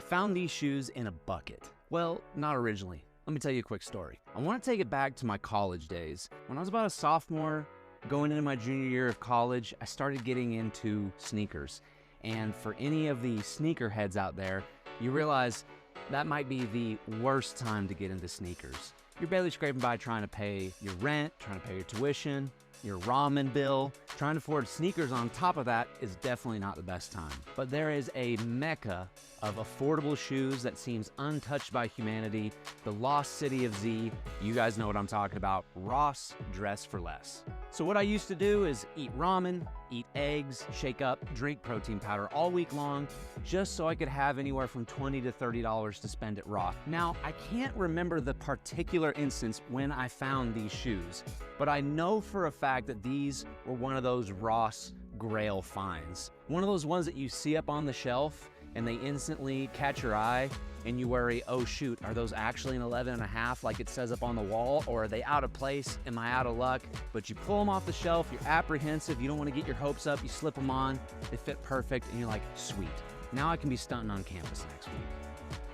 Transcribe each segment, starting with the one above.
found these shoes in a bucket. Well, not originally. Let me tell you a quick story. I want to take it back to my college days. When I was about a sophomore, going into my junior year of college, I started getting into sneakers. And for any of the sneakerheads out there, you realize that might be the worst time to get into sneakers. You're barely scraping by trying to pay your rent, trying to pay your tuition, your ramen bill. Trying to afford sneakers on top of that is definitely not the best time. But there is a mecca of affordable shoes that seems untouched by humanity, the lost city of Z. You guys know what I'm talking about, Ross Dress for Less. So what I used to do is eat ramen, eat eggs, shake up, drink protein powder all week long, just so I could have anywhere from $20 to $30 to spend at Ross. Now, I can't remember the particular instance when I found these shoes, but I know for a fact that these were one of those Ross Grail finds. One of those ones that you see up on the shelf and they instantly catch your eye and you worry, oh shoot, are those actually an 11.5 like it says up on the wall, or are they out of place? Am I out of luck? But you pull them off the shelf, you're apprehensive, you don't want to get your hopes up, you slip them on, they fit perfect, and you're like, sweet. Now I can be stunting on campus next week.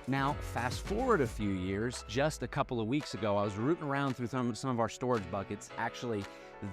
Now, fast forward a few years, just a couple of weeks ago, I was rooting around through some of our storage buckets, actually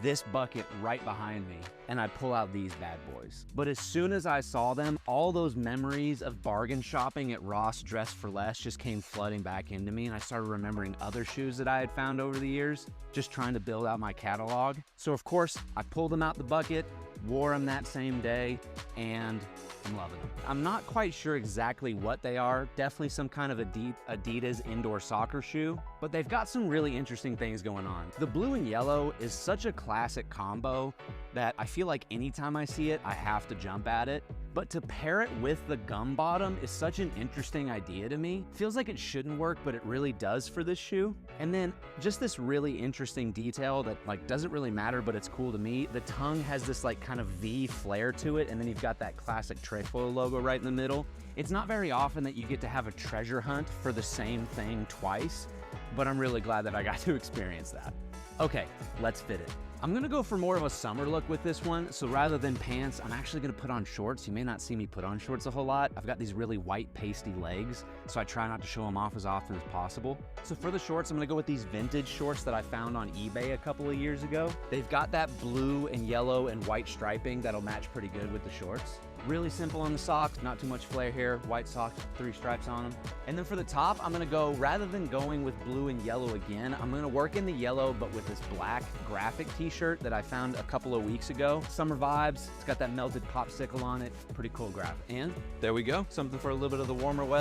this bucket right behind me, and I pull out these bad boys. But as soon as I saw them, all those memories of bargain shopping at Ross Dress for Less just came flooding back into me, and I started remembering other shoes that I had found over the years, just trying to build out my catalog. So of course, I pulled them out the bucket, wore them that same day, and I'm loving them. I'm not quite sure exactly what they are, definitely some kind of Adidas indoor soccer shoe, but they've got some really interesting things going on. The blue and yellow is such a classic combo that I feel like anytime I see it, I have to jump at it. But to pair it with the gum bottom is such an interesting idea to me. Feels like it shouldn't work, but it really does for this shoe. And then just this really interesting detail that like doesn't really matter, but it's cool to me. The tongue has this like kind of V flare to it, and then you've got that classic Trefoil logo right in the middle. It's not very often that you get to have a treasure hunt for the same thing twice, but I'm really glad that I got to experience that. Okay, let's fit it. I'm gonna go for more of a summer look with this one, so rather than pants, I'm actually gonna put on shorts. You may not see me put on shorts a whole lot. I've got these really white pasty legs, so I try not to show them off as often as possible. So for the shorts, I'm gonna go with these vintage shorts that I found on eBay a couple of years ago. They've got that blue and yellow and white striping that'll match pretty good with the shorts. Really simple on the socks, not too much flare here, white socks, 3 stripes on them. And then for the top, I'm gonna go, rather than going with blue and yellow again, I'm gonna work in the yellow, but with this black graphic t-shirt that I found a couple of weeks ago. Summer vibes, it's got that melted popsicle on it, pretty cool graphic. And there we go, something for a little bit of the warmer weather.